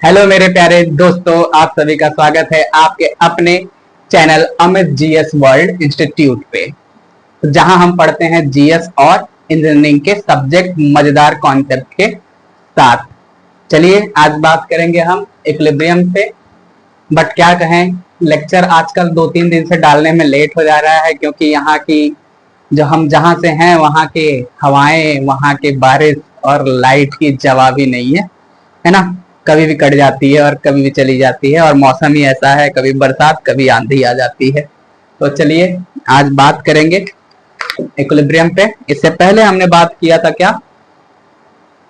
Hello मेरे प्यारे दोस्तों, आप सभी का स्वागत है आपके अपने channel Amit GS world institute पे, जहां हम पढ़ते हैं जीएस और इंजीनियरिंग के सब्जेक्ट मजेदार कॉन्सेप्ट के साथ। चलिए आज बात करेंगे हम इक्विलिब्रियम से। बट क्या कहें, लेक्चर आजकल 2-3 दिन से डालने में लेट हो जा रहा है, क्योंकि यहाँ की जो हम जहां से हैं वहां के हवाएं, वहां के बारिश और लाइट की जवाब ही नहीं है ना। कभी भी कट जाती है और कभी भी चली जाती है, और मौसम ही ऐसा है, कभी बरसात कभी आंधी आ जाती है। तो चलिए आज बात करेंगे इक्विलिब्रियम पे। इससे पहले हमने बात किया था क्या,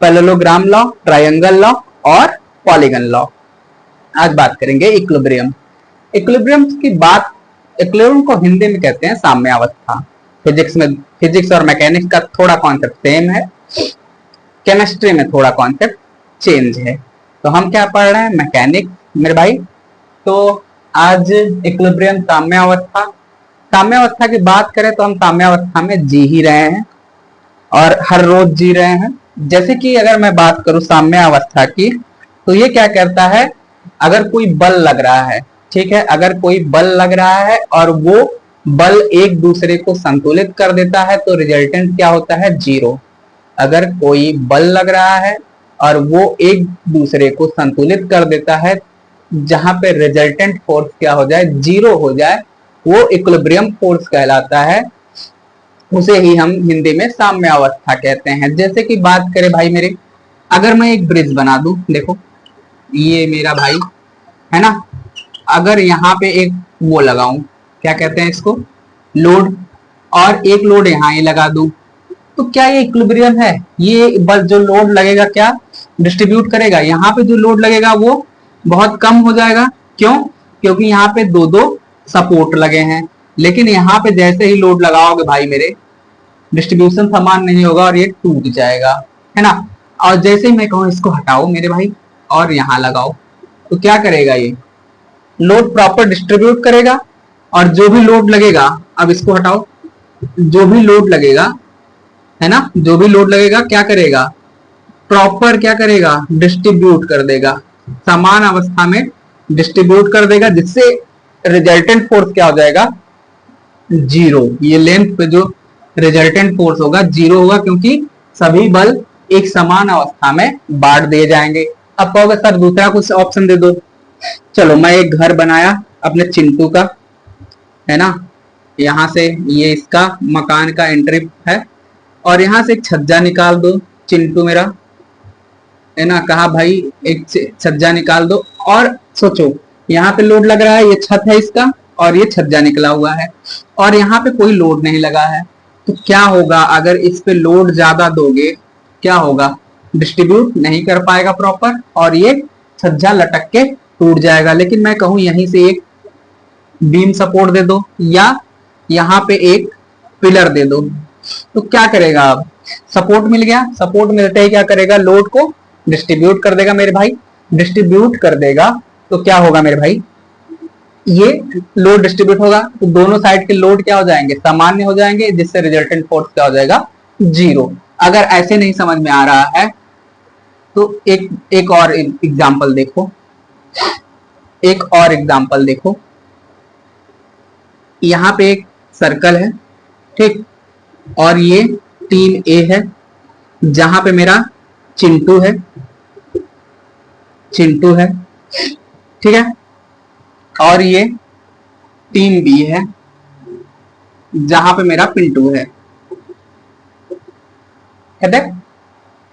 पैरेललोग्राम लॉ, ट्रायंगल लॉ और पॉलीगन लॉ। आज बात करेंगे इक्विलिब्रियम। इक्विलिब्रियम की बात, इक्विलिब्रियम को हिंदी में कहते हैं साम्यावस्था। फिजिक्स और मैकेनिक्स का थोड़ा कॉन्सेप्ट सेम है, केमिस्ट्री में थोड़ा कॉन्सेप्ट चेंज है। तो हम क्या पढ़ रहे हैं, मैकेनिक्स मेरे भाई। तो आज इक्विलिब्रियम साम्यावस्था। साम्यावस्था की बात करें तो हम साम्यावस्था में जी ही रहे हैं और हर रोज जी रहे हैं। जैसे कि अगर मैं बात करूं साम्यावस्था की, तो ये क्या करता है, अगर कोई बल लग रहा है, ठीक है, अगर कोई बल लग रहा है और वो बल एक दूसरे को संतुलित कर देता है तो रिजल्टेंट क्या होता है, जीरो। अगर कोई बल लग रहा है और वो एक दूसरे को संतुलित कर देता है, जहां पे रिजल्टेंट फोर्स क्या हो जाए, जीरो हो जाए, वो इक्विलिब्रियम फोर्स कहलाता है। उसे ही हम हिंदी में साम्यावस्था कहते हैं। जैसे कि बात करें भाई मेरे, अगर मैं एक ब्रिज बना दूं, देखो ये मेरा भाई है ना, अगर यहाँ पे एक वो लगाऊं, क्या कहते हैं इसको, लोड, और एक लोड यहाँ ही लगा दूं, तो क्या ये इक्विलिब्रियम है? ये बस जो लोड लगेगा क्या डिस्ट्रीब्यूट करेगा, यहाँ पे जो लोड लगेगा वो बहुत कम हो जाएगा। क्यों? क्योंकि यहाँ पे दो दो सपोर्ट लगे हैं। लेकिन यहाँ पे जैसे ही लोड लगाओगे भाई मेरे, डिस्ट्रीब्यूशन समान नहीं होगा और ये टूट जाएगा, है ना। और जैसे ही मैं कहूँ इसको हटाओ मेरे भाई और यहाँ लगाओ, तो क्या करेगा, ये लोड प्रॉपर डिस्ट्रीब्यूट करेगा। और जो भी लोड लगेगा, अब इसको हटाओ, जो भी लोड लगेगा, है ना, जो भी लोड लगेगा क्या करेगा, प्रॉपर क्या करेगा, डिस्ट्रीब्यूट कर देगा, समान अवस्था में डिस्ट्रीब्यूट कर देगा, जिससे रिजल्टेंट फोर्स क्या हो जाएगा, जीरो। ये लेंथ पे जो रिजल्टेंट फोर्स होगा जीरो होगा, क्योंकि सभी बल एक समान अवस्था में बांट दिए जाएंगे। अब कहोगे सर दूसरा कुछ ऑप्शन दे दो। चलो, मैं एक घर बनाया अपने चिंटू का, है ना, यहां से ये इसका मकान का एंट्री है, और यहां से एक छज्जा निकाल दो, चिंटू मेरा, है ना, कहा भाई एक छज्जा निकाल दो। और सोचो यहाँ पे लोड लग रहा है, ये छत है इसका, और ये छज्जा निकला हुआ है, और यहाँ पे कोई लोड नहीं लगा है। तो क्या होगा, अगर इस पे लोड ज्यादा दोगे, क्या होगा, डिस्ट्रीब्यूट नहीं कर पाएगा प्रॉपर, और ये छज्जा लटक के टूट जाएगा। लेकिन मैं कहूँ यहीं से एक बीम सपोर्ट दे दो, या यहाँ पे एक पिलर दे दो, तो क्या करेगा, अब सपोर्ट मिल गया, सपोर्ट मिलते ही क्या करेगा, लोड को डिस्ट्रीब्यूट कर देगा मेरे भाई। डिस्ट्रीब्यूट कर देगा तो क्या होगा मेरे भाई, ये लोड डिस्ट्रीब्यूट होगा तो दोनों साइड के लोड क्या हो जाएंगे, सामान्य हो जाएंगे, जिससे रिजल्टेंट फोर्स क्या हो जाएगा, जीरो। अगर ऐसे नहीं समझ में आ रहा है तो एक और एग्जांपल देखो, एक और एग्जांपल देखो। यहाँ पे एक सर्कल है, ठीक, और ये टीम ए है, जहां पे मेरा चिंटू है, चिंटू है, ठीक है, और ये टीम बी है, जहां पे मेरा पिंटू है।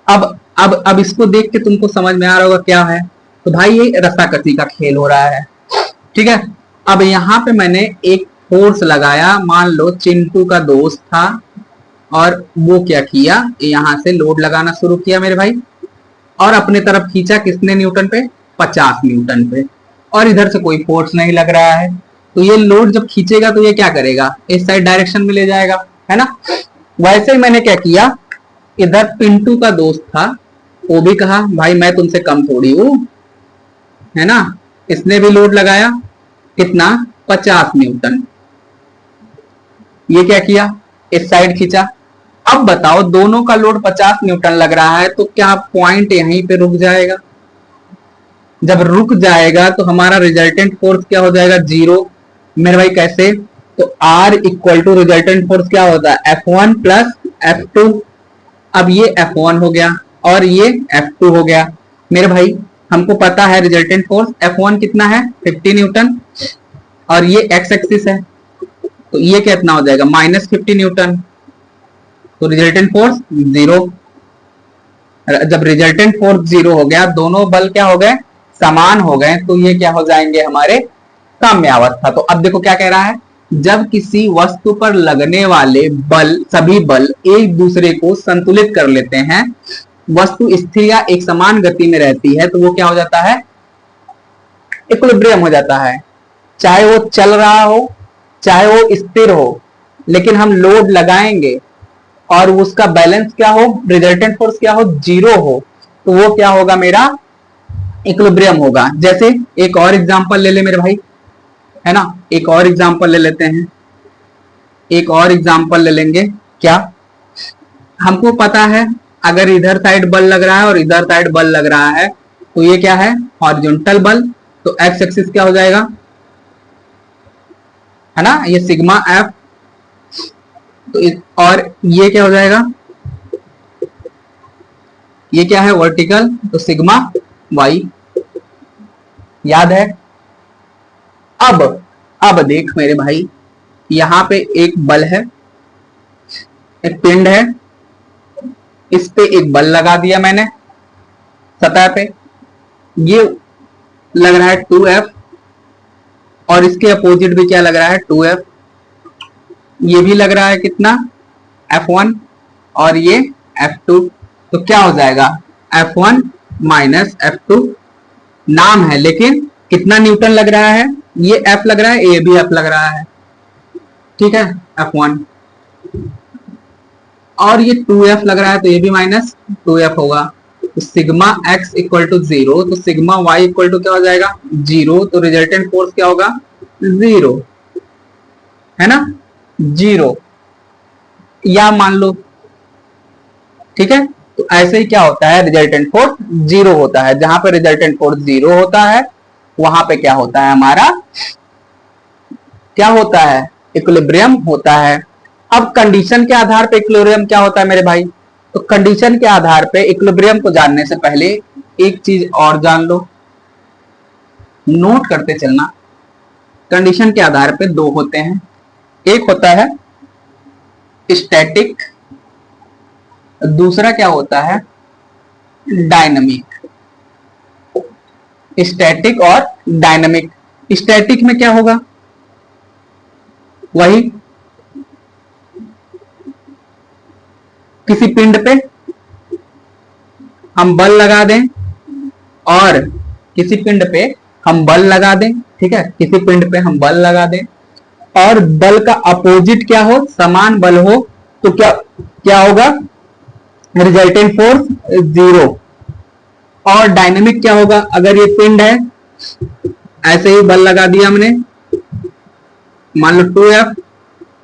अब इसको देख के तुमको समझ में आ रहा होगा क्या है। तो भाई ये रस्साकसी का खेल हो रहा है, ठीक है। अब यहाँ पे मैंने एक फोर्स लगाया, मान लो चिंटू का दोस्त था, और वो क्या किया, यहां से लोड लगाना शुरू किया मेरे भाई, और अपने तरफ खींचा किसने, न्यूटन पे, 50 न्यूटन पे, और इधर से कोई फोर्स नहीं लग रहा है। तो ये लोड जब खींचेगा तो ये क्या करेगा, इस साइड डायरेक्शन में ले जाएगा, है ना। वैसे ही मैंने क्या किया, इधर पिंटू का दोस्त था, वो भी कहा भाई मैं तुमसे कम थोड़ी हूं, है ना, इसने भी लोड लगाया, कितना, 50 न्यूटन। ये क्या किया, इस साइड खींचा। अब बताओ दोनों का लोड 50 न्यूटन लग रहा है, तो क्या पॉइंट यहीं पे रुक जाएगा, जब रुक जाएगा तो हमारा रिजल्टेंट फोर्स क्या हो जाएगा, जीरो। मेरे भाई कैसे, तो R equal to resultant force क्या होता है, F1 प्लस F2। अब ये F1 हो गया और ये F2 हो गया। मेरे भाई हमको पता है रिजल्टेंट फोर्स F1 कितना है, 50 न्यूटन, और ये एक्स एक्सिस है, तो ये कितना हो जाएगा, -50 न्यूटन। तो रिजल्टेंट फोर्स जीरो। जब रिजल्टेंट फोर्स जीरो हो गया, दोनों बल क्या हो गए, समान हो गए, तो ये क्या हो जाएंगे, हमारे साम्यावस्था। तो अब देखो क्या कह रहा है, जब किसी वस्तु पर लगने वाले बल, सभी बल एक दूसरे को संतुलित कर लेते हैं, वस्तु स्थिर या एक समान गति में रहती है, तो वो क्या हो जाता है, इक्विलिब्रियम हो जाता है। चाहे वो चल रहा हो, चाहे वो स्थिर हो, लेकिन हम लोड लगाएंगे और उसका बैलेंस क्या हो, रिजल्टेंट फोर्स क्या हो, जीरो हो, तो वो क्या होगा, मेरा इक्विलिब्रियम होगा। जैसे एक और एग्जांपल ले ले मेरे भाई, है ना, एक और एग्जांपल ले लेते हैं, एक और एग्जांपल ले लेंगे। क्या, हमको पता है अगर इधर साइड बल लग रहा है और इधर साइड बल लग रहा है, तो ये क्या है, हॉरिजॉन्टल बल, तो एक्स एक्सिस क्या हो जाएगा, है ना, ये सिग्मा एफ, तो और ये क्या हो जाएगा, ये क्या है, वर्टिकल, तो सिग्मा वाई। याद है। अब देख मेरे भाई, यहां पे एक बल है, एक पिंड है, इस पे एक बल लगा दिया मैंने सतह पे, ये लग रहा है 2F, और इसके अपोजिट भी क्या लग रहा है, 2F। ये भी लग रहा है कितना, F1, और ये F2। तो क्या हो जाएगा, F1 माइनस F2। नाम है, लेकिन कितना न्यूटन लग रहा है, ये F लग रहा है, ये भी F लग रहा है, ठीक है, F1, और ये 2F लग रहा है, तो ये भी माइनस 2F होगा। तो सिग्मा x इक्वल टू 0, तो सिग्मा y इक्वल टू क्या हो जाएगा, 0। तो रिजल्टेंट फोर्स क्या होगा, 0, है ना, 0, या मान लो, ठीक है। तो ऐसे ही क्या होता है, रिजल्टेंट फोर्स 0 होता है। जहां पे रिजल्टेंट फोर्स 0 होता है, वहां पे क्या होता है, हमारा क्या होता है, इक्विलिब्रियम होता है। अब कंडीशन के आधार पे इक्विलिब्रियम क्या होता है मेरे भाई, तो कंडीशन के आधार पे इक्विलिब्रियम को जानने से पहले एक चीज और जान लो, नोट करते चलना। कंडीशन के आधार पे दो होते हैं, एक होता है स्टैटिक, दूसरा क्या होता है, डायनामिक। स्टैटिक और डायनामिक। स्टैटिक में क्या होगा, वही किसी पिंड पे हम बल लगा दें, और किसी पिंड पे हम बल लगा दें, ठीक है, किसी पिंड पे हम बल लगा दें, और बल का अपोजिट क्या हो, समान बल हो, तो क्या क्या होगा, रिजल्टेंट फोर्स 0। और डायनेमिक क्या होगा, अगर ये पिंड है, ऐसे ही बल लगा दिया हमने, मान लो 2F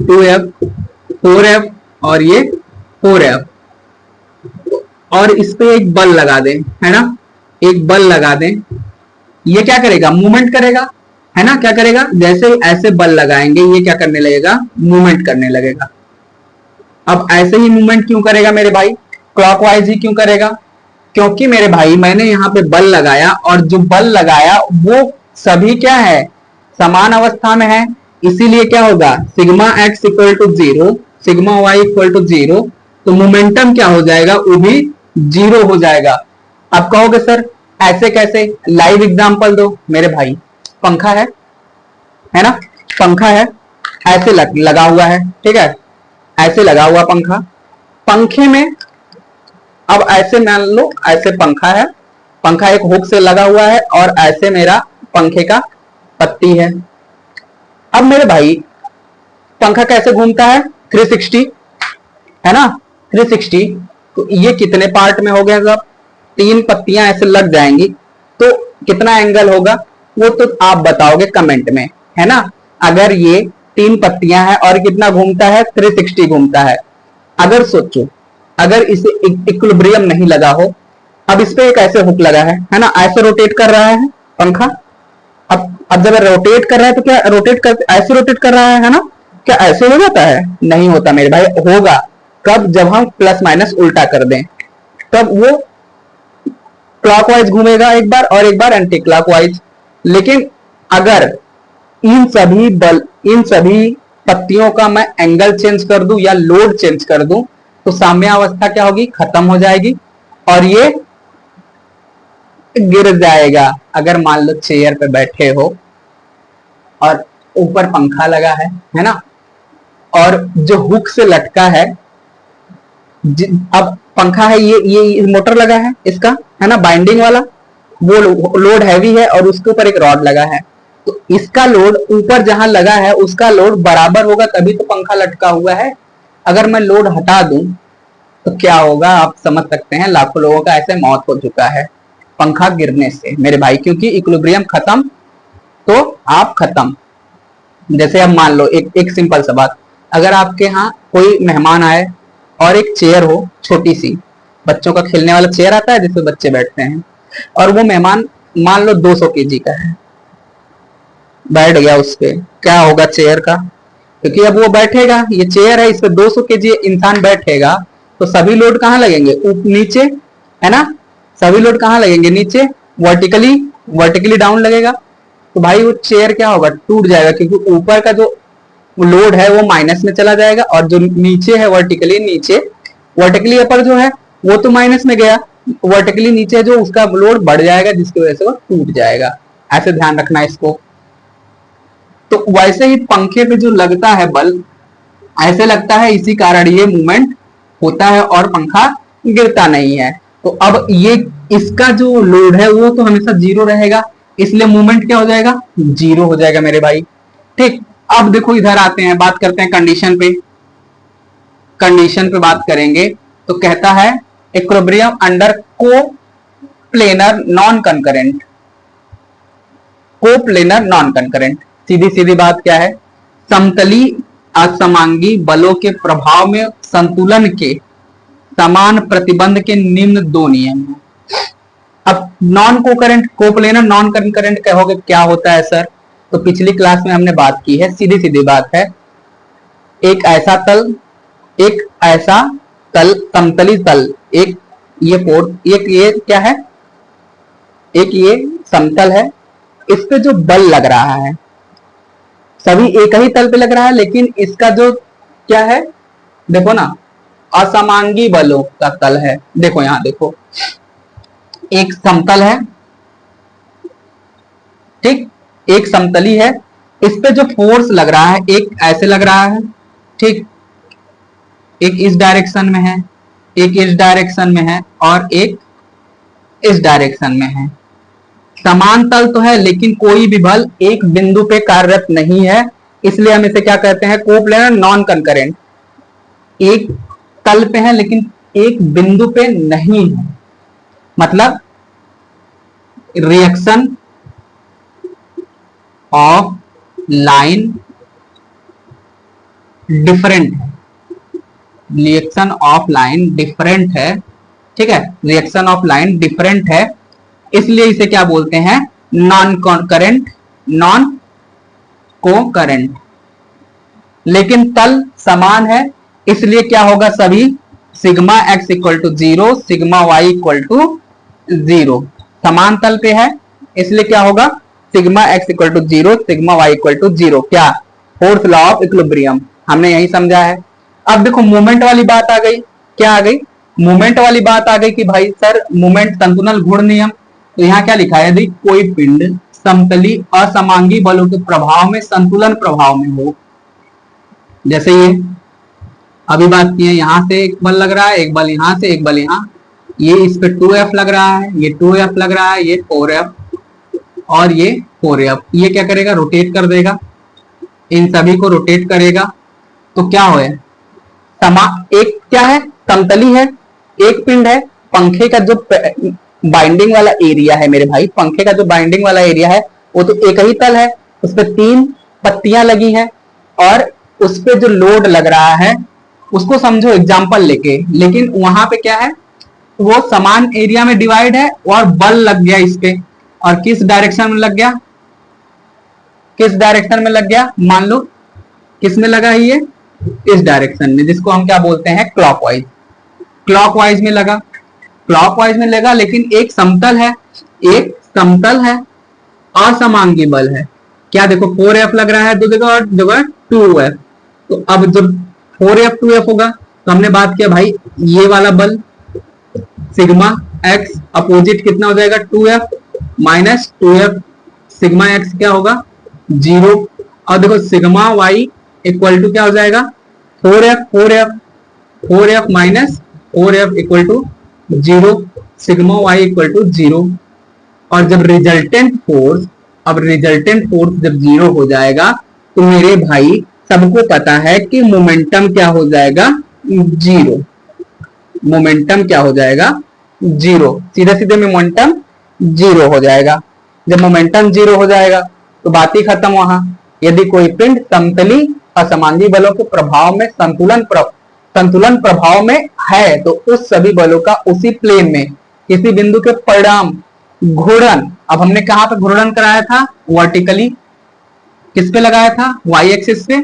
2F 4F और ये 4F, और इस पे एक बल लगा दें, है ना, एक बल लगा दें, ये क्या करेगा, मूवमेंट करेगा, है ना, क्या करेगा, जैसे ऐसे बल लगाएंगे, ये क्या करने लगेगा, मूवमेंट करने लगेगा। अब ऐसे ही मूवमेंट क्यों करेगा मेरे भाई, क्लॉकवाइज ही क्यों करेगा, क्योंकि मेरे भाई मैंने यहाँ पे बल लगाया, और जो बल लगाया वो सभी क्या है, समान अवस्था में है, इसीलिए क्या होगा, sigma x equal to 0, sigma y equal to 0, तो मोमेंटम क्या हो जाएगा, वो भी 0 हो जाएगा। अब कहोगे सर ऐसे कैसे, लाइव एग्जांपल दो मेरे भाई। पंखा है ना, पंखा है, ऐसे लगा हुआ है, ठीक है, ऐसे लगा हुआ पंखा, पंखे में अब ऐसे मान लो, ऐसे पंखा है, पंखा एक हुक से लगा हुआ है, और ऐसे मेरा पंखे का पत्ती है। अब मेरे भाई पंखा कैसे घूमता है, 360, है ना, 360। तो ये कितने पार्ट में हो गया, सब 3 पत्तियां ऐसे लग जाएंगी, तो कितना एंगल होगा, वो तो आप बताओगे कमेंट में, है ना। अगर ये 3 पत्तियां हैं और कितना घूमता है, 360 घूमता है। अगर सोचो, अगर इसे इक्विलिब्रियम नहीं लगा हो, अब इस पे एक ऐसे हुक लगा है ना, ऐसे रोटेट कर रहा है पंखा। अब जब रोटेट कर रहा है तो क्या रोटेट कर ऐसे रोटेट कर रहा है ना, क्या ऐसे हो जाता है? नहीं होता मेरे भाई। होगा कब? जब हम प्लस माइनस उल्टा कर दें, तब वो क्लॉकवाइज घूमेगा एक बार और एक बार एंटी क्लॉकवाइज। लेकिन अगर इन सभी पत्तियों का मैं एंगल चेंज कर दूं या लोड चेंज कर दूं तो साम्यावस्था क्या होगी? खत्म हो जाएगी और ये गिर जाएगा। अगर मान लो चेयर पे बैठे हो और ऊपर पंखा लगा है ना, और जो हुक से लटका है, अब पंखा है, ये मोटर लगा है इसका, है ना, बाइंडिंग वाला, वो लोड हैवी है और उसके ऊपर एक रॉड लगा है। तो इसका लोड ऊपर जहां लगा है उसका लोड बराबर होगा, तभी तो पंखा लटका हुआ है। अगर मैं लोड हटा दूं तो क्या होगा? आप समझ सकते हैं, लाखों लोगों का ऐसे मौत हो चुका है पंखा गिरने से मेरे भाई, क्योंकि इक्विलिब्रियम खत्म तो आप खत्म। जैसे अब मान लो एक सिंपल सा बात, अगर आपके यहाँ कोई मेहमान आए और एक चेयर हो छोटी सी, बच्चों का खेलने वाला चेयर आता है जिसपे बच्चे बैठते हैं, और वो मेहमान मान लो 200 केजी का है, बैठ गया उस पे, क्या होगा चेयर का? क्योंकि अब वो बैठेगा, ये चेयर है, इस पे 200 केजी इंसान बैठेगा, तो सभी लोड कहाँ लगेंगे? नीचे, है ना, सभी लोड कहाँ लगेंगे? नीचे, वर्टिकली डाउन लगेगा। तो भाई वो चेयर क्या होगा? टूट जाएगा, क्योंकि ऊपर का जो लोड है वो माइनस में चला जाएगा और जो नीचे है वर्टिकली अपर जो है वो तो माइनस में गया, वर्टिकली नीचे जो उसका लोड बढ़ जाएगा, जिसकी वजह से वो टूट जाएगा। ऐसे ध्यान रखना इसको। तो वैसे ही पंखे पे जो लगता है बल्ब, ऐसे लगता है, इसी कारण ये मूवमेंट होता है और पंखा गिरता नहीं है। तो अब ये इसका जो लोड है वो तो हमेशा जीरो रहेगा, इसलिए मूवमेंट क्या हो जाएगा? जीरो हो जाएगा मेरे भाई। ठीक, अब देखो इधर आते हैं, बात करते हैं कंडीशन पे। कंडीशन पे बात करेंगे तो कहता है equilibrium under coplanar non concurrent. Coplanar non concurrent, सीधी सीधी बात क्या है? समतली असमांगी बलों के प्रभाव में संतुलन के समान प्रतिबंध के निम्न दो नियम हैं। अब नॉन कोकरेंट, कोप्लेनर नॉन कंकरेंट कहोगे क्या होता है सर? तो पिछली क्लास में हमने बात की है, सीधी सीधी बात है। एक ऐसा तल, समतली तल, एक ये क्या है? एक ये समतल है, इस पे जो बल लग रहा है सभी एक ही तल पे लग रहा है, लेकिन इसका जो क्या है देखो ना, असमांगी बलों का तल है। देखो यहां देखो, एक समतल है, ठीक, एक समतली है, इस पे जो फोर्स लग रहा है एक ऐसे लग रहा है, ठीक, एक इस डायरेक्शन में है, एक इस डायरेक्शन में है और एक इस डायरेक्शन में है। समान तल तो है लेकिन कोई भी बल एक बिंदु पे कार्यरत नहीं है, इसलिए हम इसे क्या कहते हैं? Coplanar non concurrent. एक तल पे है लेकिन एक बिंदु पे नहीं है, मतलब रिएक्शन ऑफ लाइन डिफरेंट है, रिएक्शन ऑफ लाइन डिफरेंट है, ठीक है, रिएक्शन ऑफ लाइन डिफरेंट है, इसलिए इसे क्या बोलते हैं? Non current, non concurrent. लेकिन तल समान है, इसलिए क्या होगा? सभी sigma x equal to 0, sigma Y equal to 0। समान तल पे है इसलिए क्या होगा? Sigma x equal to 0, sigma Y equal to 0। क्या? फोर्थ लॉ ऑफ इक्विलिब्रियम हमने यही समझा है। अब देखो मूवमेंट वाली बात आ गई। क्या आ गई? मूवमेंट वाली बात आ गई कि भाई सर मूवमेंट संतुलन गुण नियम। तो यहाँ क्या लिखा है? कोई पिंड समतली असमांगी बलों के प्रभाव में संतुलन प्रभाव में हो, जैसे ये अभी बात की है, यहां से एक बल लग रहा है, एक बल यहां से, एक बल यहां, ये इस पे 2F लग रहा है, ये 2F लग रहा है, ये 4F और ये 4F। ये क्या करेगा? रोटेट कर देगा, इन सभी को रोटेट करेगा। तो क्या हो? एक क्या है? समतली है, एक पिंड है, पंखे का जो बाइंडिंग वाला एरिया है मेरे भाई, पंखे का जो बाइंडिंग वाला एरिया है वो तो एक ही तल है, उस पर 3 पत्तियां लगी हैं और उस पर जो लोड लग रहा है उसको समझो एग्जाम्पल लेके, लेकिन वहां पे क्या है? वो समान एरिया में डिवाइड है और बल लग गया इस पे, और किस डायरेक्शन में लग गया, किस डायरेक्शन में लग गया, मान लो किस में लगा है ये, इस डायरेक्शन में, जिसको हम क्या बोलते हैं, क्लॉकवाइज। क्लॉकवाइज में लगा, क्लॉकवाइज में लगा, लेकिन एक समतल है, एक समतल है, असमांगी बल है। क्या देखो 4F लग रहा है दो जगह और जगह 2F। तो अब जब 4F 2F होगा तो हमने बात किया भाई ये वाला बल सिग्मा एक्स अपोजिट कितना हो जाएगा 2F minus 2F, sigma x क्या होगा 0, और देखो सिग्मा वाई इक्वल टू क्या हो जाएगा 4F 4F 4F minus 4F equal to 0, sigma Y equal to 0। और जब रिजल्टेंट फोर्स, अब रिजल्टेंट फोर्स जब 0 हो जाएगा तो मेरे भाई सबको पता है कि मोमेंटम क्या हो जाएगा 0, मोमेंटम क्या हो जाएगा 0, सीधे सीधे मोमेंटम 0 हो जाएगा। जब मोमेंटम 0 हो जाएगा तो बात ही खत्म वहां। यदि कोई पिंड समतली असमांगी बलों के प्रभाव में संतुलन प्रभाव में है तो उस सभी बलों का उसी प्लेन में किसी बिंदु के परिणाम घूर्णन, अब हमने कहां पर घूर्णन कराया था, वर्टिकली, किस पे लगाया था, वाई एक्सिस पे,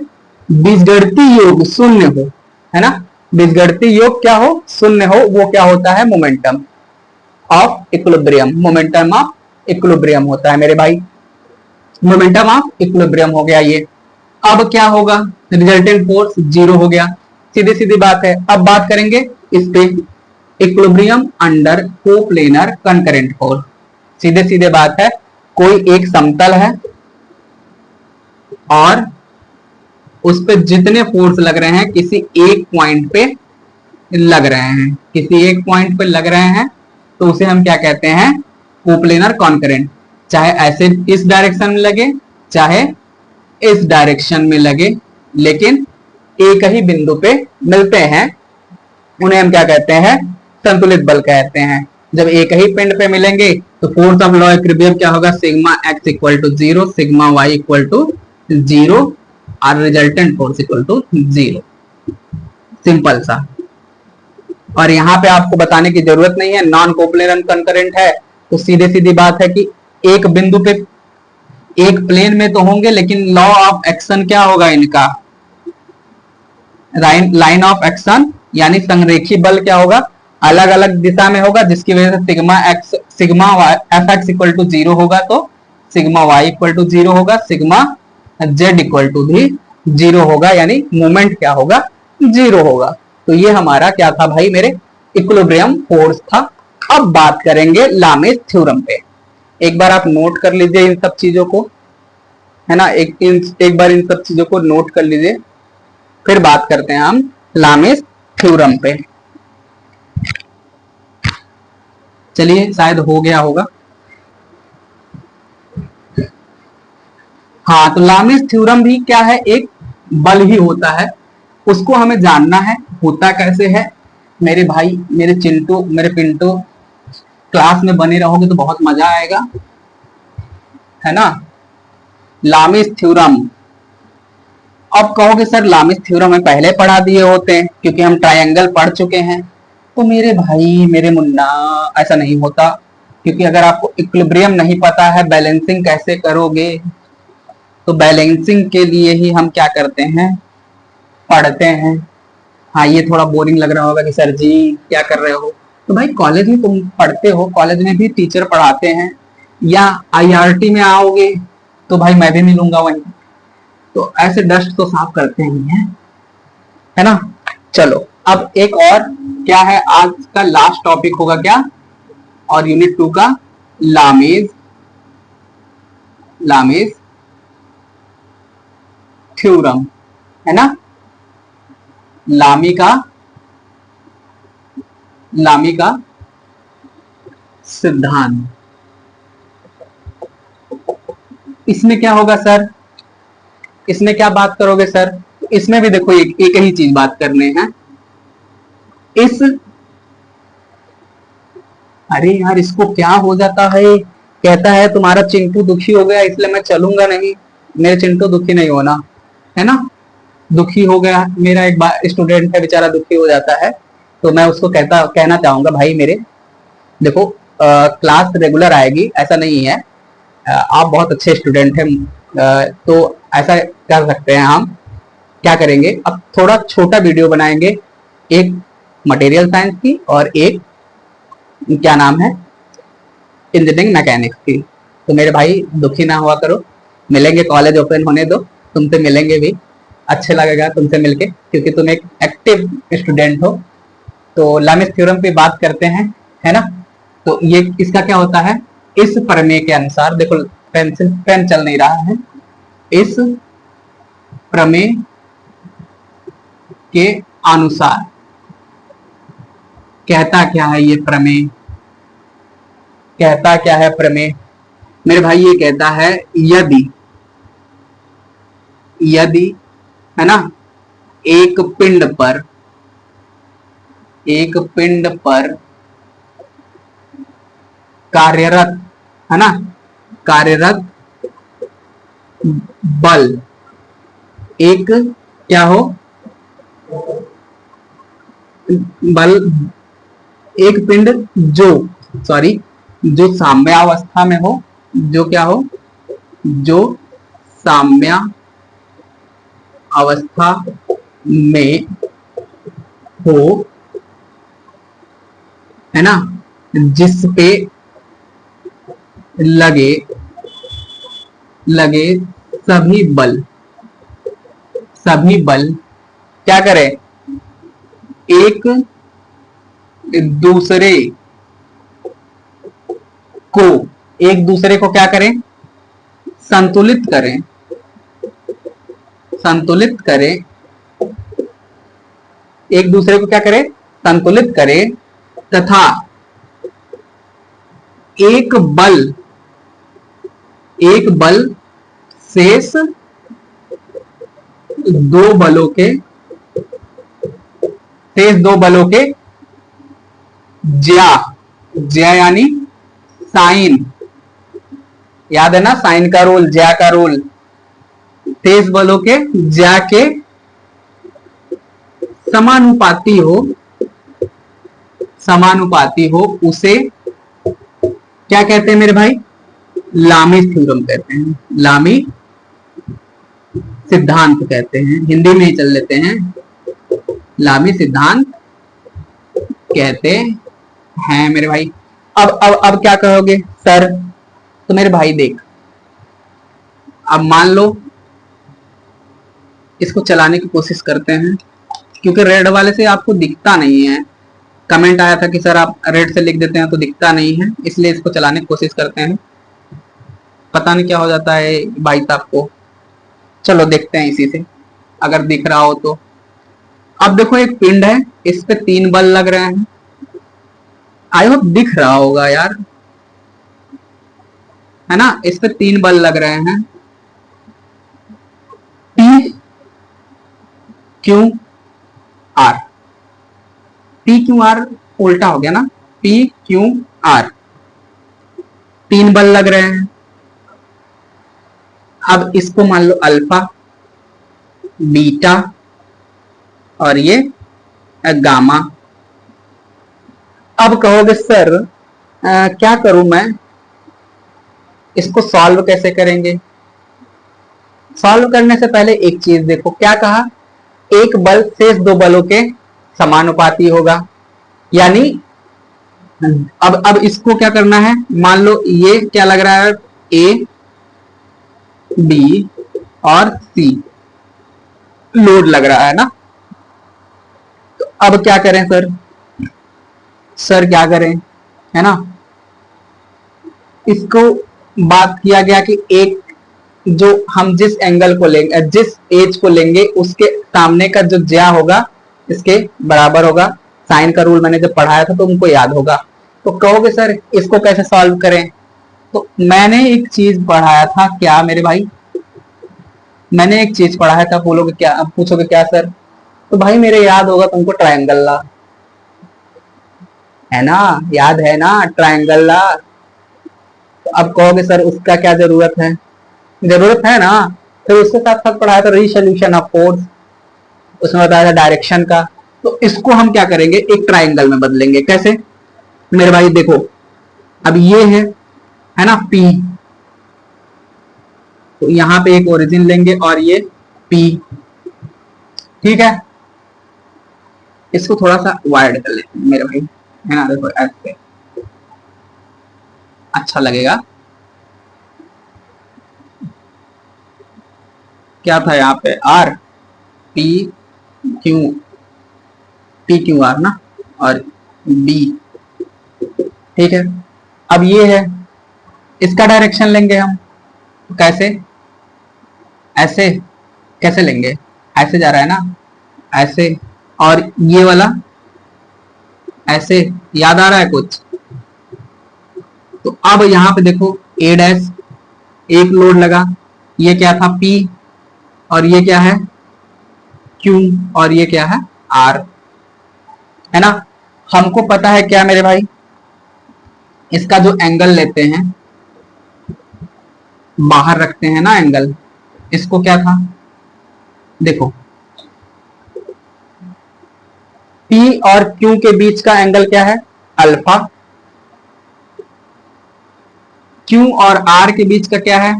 बीजगणितीय योग शून्य हो, है ना, बीजगणितीय योग क्या हो, शून्य हो, वो क्या होता है, momentum of equilibrium, momentum of equilibrium होता है मेरे भाई, मोमेंटम ऑफ इक्विलिब्रियम हो गया ये। अब क्या होगा, रिजल्टेंट फोर्स 0 हो गया, सीधी सीधी बात है। अब बात करेंगे इस पे, equilibrium under coplanar concurrent force, सीधे सीधे बात है, कोई एक समतल है और उस पे जितने फोर्स लग रहे हैं किसी एक पॉइंट पे लग रहे हैं, किसी एक पॉइंट पे लग रहे हैं, तो उसे हम क्या कहते हैं, कोप्लेनर कॉन्करेंट। चाहे ऐसे इस डायरेक्शन में लगे चाहे इस डायरेक्शन में लगे, लेकिन एक ही बिंदु पे मिलते हैं, उन्हें हम क्या कहते हैं, संतुलित बल कहते हैं। जब एक ही पिंड पे मिलेंगे तो फोर्स ऑफ लॉ इक्विलिब्रियम क्या होगा, sigma x equal to 0, sigma Y equal to 0 और resultant force equal to 0, simple सा। और यहाँ पे आपको बताने की जरूरत नहीं है, नॉन कोप्लेनर कंकरेंट है तो सीधे सीधी बात है कि एक बिंदु पे एक प्लेन में तो होंगे, लेकिन लॉ ऑफ एक्शन क्या होगा इनका, लाइन ऑफ एक्शन यानी संरेखी बल क्या होगा, अलग अलग दिशा में होगा, जिसकी वजह से sigma F X equal to 0 होगा तो सिग्मा वाई इक्वल टू 0 होगा, सिग्मा जेड इक्वल टू भी 0 होगा, यानी मोमेंट क्या होगा 0 होगा। तो ये हमारा क्या था भाई, मेरे इक्विलिब्रियम फोर्स था। अब बात करेंगे लामेस थ्योरम पे, एक बार आप नोट कर लीजिए इन सब चीजों को, है ना, एक बार इन सब चीजों को नोट कर लीजिए, फिर बात करते हैं हम लामेस थ्योरम पे। चलिए शायद हो गया होगा, हाँ। तो लामेस थ्योरम भी क्या है, एक बल ही होता है, उसको हमें जानना है होता कैसे है। मेरे भाई, मेरे चिंटू, मेरे पिंटू, क्लास में बने रहोगे तो बहुत मजा आएगा, है ना। लामेस थ्योरम, अब कहोगे सर लामेस थ्योरम में पहले पढ़ा दिए होते हैं क्योंकि हम ट्रायंगल पढ़ चुके हैं, तो मेरे भाई मेरे मुन्ना ऐसा नहीं होता, क्योंकि अगर आपको इक्विलिब्रियम नहीं पता है, बैलेंसिंग कैसे करोगे, तो बैलेंसिंग के लिए ही हम क्या करते हैं, पढ़ते हैं। हाँ, ये थोड़ा बोरिंग लग रहा होगा कि सर जी क्या कर रहे हो, तो भाई कॉलेज में तुम पढ़ते हो, कॉलेज में भी टीचर पढ़ाते हैं, या आईआरटी में आओगे तो भाई मैं भी मिलूंगा वहीं, तो ऐसे डस्ट तो साफ करते ही हैं, है ना। चलो अब एक और क्या है, आज का लास्ट टॉपिक होगा क्या, और यूनिट 2 का लामेस थ्योरम, है ना, लामी का सिद्धांत। इसमें क्या होगा सर, इसमें क्या बात करोगे सर, इसमें भी देखो एक ही चीज बात करने हैं, अरे यार इसको क्या हो जाता है, कहता है तुम्हारा चिंटू दुखी हो गया इसलिए मैं चलूंगा नहीं, मेरे चिंटू दुखी नहीं होना, है ना, दुखी हो गया, मेरा एक स्टूडेंट है बेचारा दुखी हो जाता है, तो मैं उसको कहना चाहूंगा भाई मेरे, देखो क्लास रेगुलर आएगी ऐसा नहीं है, आप बहुत अच्छे स्टूडेंट हैं, तो ऐसा कर सकते हैं हम, क्या करेंगे अब थोड़ा छोटा वीडियो बनाएंगे, एक मटेरियल साइंस की और एक क्या नाम है इंजीनियरिंग मैकेनिक्स की। तो मेरे भाई दुखी ना हुआ करो, मिलेंगे, कॉलेज ओपन होने दो, तुमसे मिलेंगे भी, अच्छा लगेगा तुमसे मिलके, क्योंकि तुम एक एक्टिव स्टूडेंट हो। तो लामिस थ्योरम पे बात करते हैं, है ना। तो ये इसका क्या होता है, इस प्रमेय के अनुसार, देखो पेन चल नहीं रहा है, इस प्रमेय के अनुसार कहता क्या है ये प्रमेय, कहता क्या है प्रमेय मेरे भाई, ये कहता है यदि यदि है ना एक पिंड पर कार्यरत, है ना, कार्यरत बल एक क्या हो, बल एक पिंड जो साम्यावस्था में हो, जो क्या हो, जो साम्या अवस्था में हो, है ना, जिस पे लगे सभी बल क्या करें, एक दूसरे को क्या करें, संतुलित करें, एक दूसरे को क्या करें, संतुलित करें, तथा एक बल शेष दो बलों के ज्या यानी साइन, याद है ना साइन का रूल, ज्या का रूल, तेज बलों के ज्या के समानुपाती हो, उसे क्या कहते हैं मेरे भाई, लामी थ्योरम कहते हैं, लामी सिद्धांत कहते हैं, हिंदी में ही चल लेते हैं, लामी सिद्धांत कहते हैं मेरे भाई। अब क्या कहोगे सर, तो मेरे भाई देख, अब मान लो इसको चलाने की कोशिश करते हैं, क्योंकि रेड वाले से आपको दिखता नहीं है, कमेंट आया था कि सर आप रेड से लिख देते हैं तो दिखता नहीं है, इसलिए इसको चलाने की कोशिश करते हैं, पता नहीं क्या हो जाता है भाई साहब को। चलो देखते हैं इसी से, अगर दिख रहा हो तो। अब देखो एक पिंड है, इस पे 3 बल लग रहे हैं, आई होप दिख रहा होगा यार, है ना, इस पे 3 बल लग रहे हैं, P Q R, P Q R उल्टा हो गया ना, P Q R 3 बल लग रहे हैं। अब इसको मान लो अल्फा, बीटा और ये गामा। अब कहोगे सर क्या करूं मैं, इसको सॉल्व कैसे करेंगे। सॉल्व करने से पहले एक चीज देखो, क्या कहा, एक बल शेष 2 बलों के समानुपाती होगा, यानी अब इसको क्या करना है, मान लो ये क्या लग रहा है, ए बी और सी लोड लग रहा है ना। तो अब क्या करें सर क्या करें, है ना, इसको बात किया गया कि एक जो हम जिस एंगल को लेंगे, जिस एज को लेंगे, उसके सामने का जो ज्या होगा इसके बराबर होगा। साइन का रूल मैंने जब पढ़ाया था तो उनको याद होगा। तो कहोगे सर इसको कैसे सॉल्व करें, तो मैंने एक चीज पढ़ाया था, क्या मेरे भाई, मैंने एक चीज पढ़ाया था, बोलोगे क्या, अब पूछोगे क्या सर, तो भाई मेरे याद होगा तुमको ट्रायंगल ला, है ना, याद है ना ट्रायंगल ला। तो अब कहोगे सर उसका क्या जरूरत है, जरूरत है ना, फिर उसके साथ साथ पढ़ाया था रिसोल्यूशन ऑफ फोर्स, उसमें बताया था डायरेक्शन का। तो इसको हम क्या करेंगे, एक ट्राइंगल में बदलेंगे। कैसे मेरे भाई, देखो अब ये है ना P, तो यहां पे एक ओरिजिन लेंगे और ये P, ठीक है। इसको थोड़ा सा वाइड कर लेते हैं मेरे भाई, है ना, देखो ऐसे अच्छा लगेगा। क्या था यहाँ पे, R P Q, P Q R ना, और B, ठीक है। अब ये है, इसका डायरेक्शन लेंगे हम, कैसे, ऐसे, कैसे लेंगे, ऐसे जा रहा है ना, ऐसे, और ये वाला ऐसे, याद आ रहा है कुछ। तो अब यहां पे देखो A डैश, एक लोड लगा, ये क्या था P, और ये क्या है Q, और ये क्या है R, है ना। हमको पता है क्या मेरे भाई, इसका जो एंगल लेते हैं, बाहर रखते हैं ना एंगल, इसको क्या था, देखो P और Q के बीच का एंगल क्या है, अल्फा। Q और R के बीच का क्या है,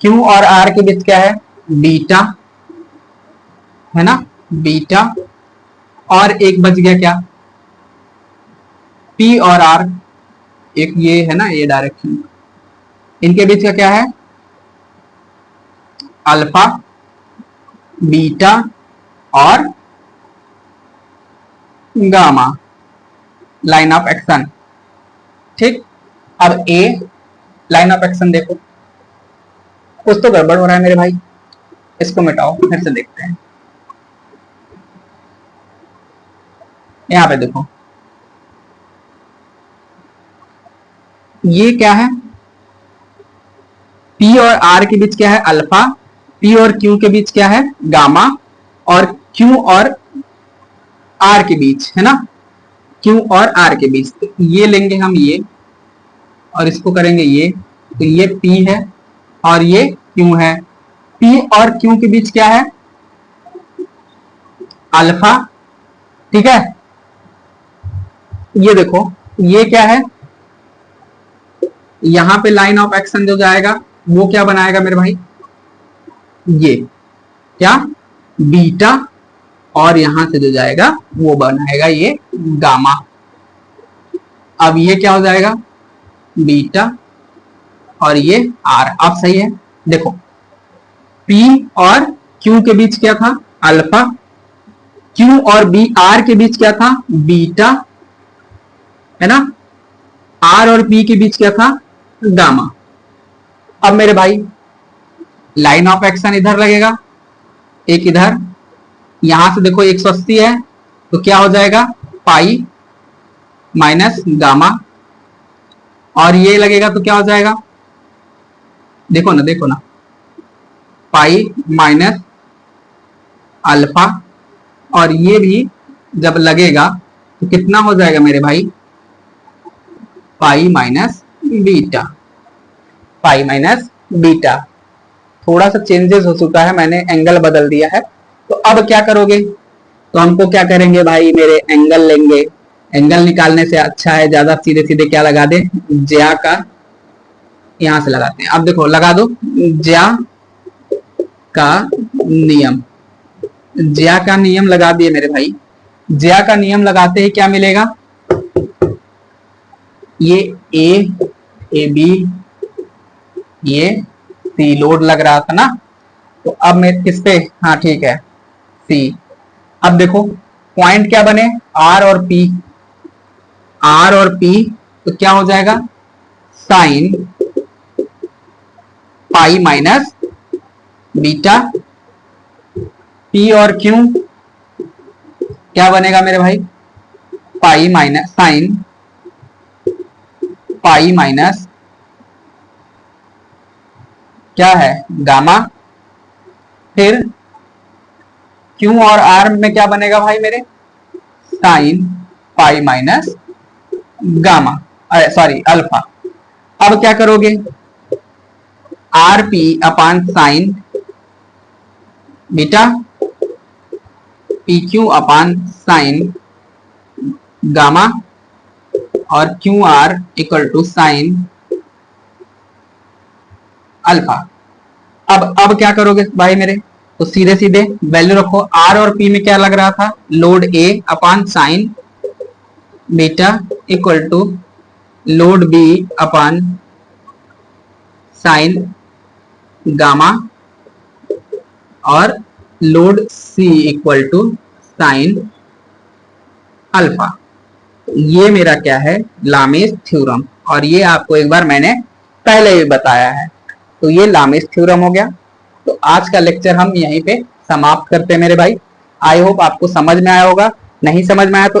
Q और R के बीच क्या है, बीटा, है ना, बीटा। और एक बच गया क्या, P और R, एक ये है ना, ये डायरेक्शन, इनके बीच का क्या है, अल्फा, बीटा और गामा, लाइन ऑफ एक्शन, ठीक। अब ए लाइन ऑफ एक्शन देखो, कुछ तो गड़बड़ हो रहा है मेरे भाई, इसको मिटाओ, फिर से देखते हैं। यहां पे देखो, ये क्या है, P और R के बीच क्या है, अल्फा, P और Q के बीच क्या है, गामा, और Q और R के बीच, है ना, Q और R के बीच, तो ये लेंगे हम ये, और इसको करेंगे ये, तो ये P है और ये Q है। P और Q के बीच क्या है, अल्फा, ठीक है। ये देखो, ये क्या है, यहां पे लाइन ऑफ एक्शन जो जाएगा वो क्या बनाएगा मेरे भाई, ये क्या, बीटा, और यहां से जो जाएगा वो बनाएगा ये गामा। अब ये क्या हो जाएगा, बीटा, और ये R। अब सही है, देखो P और Q के बीच क्या था, अल्फा, Q और B R के बीच क्या था, बीटा, है ना, R और P के बीच क्या था, गामा। अब मेरे भाई लाइन ऑफ एक्शन इधर लगेगा, एक इधर, यहां से देखो 180 है, तो क्या हो जाएगा, पाई माइनस गामा, और ये लगेगा तो क्या हो जाएगा, देखो ना, देखो ना, पाई माइनस अल्फा, और ये भी जब लगेगा तो कितना हो जाएगा मेरे भाई, pi minus beta, pi minus beta. थोड़ा सा चेंजेस हो चुका है, मैंने एंगल बदल दिया है। तो अब क्या करोगे, तो हमको क्या करेंगे भाई, मेरे एंगल लेंगे, एंगल निकालने से अच्छा है ज्यादा सीधे सीधे क्या लगा दे, ज्या का, यहां से लगाते हैं। अब देखो लगा दो, ज्या का नियम, ज्या का नियम लगा दिए मेरे भाई। ज्या का नियम लगाते ही क्या मिलेगा, ये ए बी, ये सी लोड लग रहा था ना, तो अब मैं किस पे, हाँ ठीक है, सी। अब देखो पॉइंट क्या बने, आर और पी, आर और पी, तो क्या हो जाएगा, sign pi minus beta, P और क्यू क्या बनेगा मेरे भाई, pi minus sign pi minus क्या है, गामा। फिर क्यू और आर में क्या बनेगा भाई मेरे, sine pi minus gamma, sorry alpha. अब क्या करोगे, R P upon sine beta P Q upon sine gamma और Q R equal to sine alpha. अब क्या करोगे भाई मेरे, तो सीधे सीधे वैल्यू रखो। आर और पी में क्या लग रहा था, load A upon sine beta equal to load B upon sine gamma और load C equal to sine alpha. ये मेरा क्या है, लामीस थ्योरम, और ये आपको एक बार मैंने पहले भी बताया है। तो ये लामीस थ्योरम हो गया। तो आज का लेक्चर हम यहीं पे समाप्त करते हैं मेरे भाई। आई होप आपको समझ में आया होगा, नहीं समझ में आया तो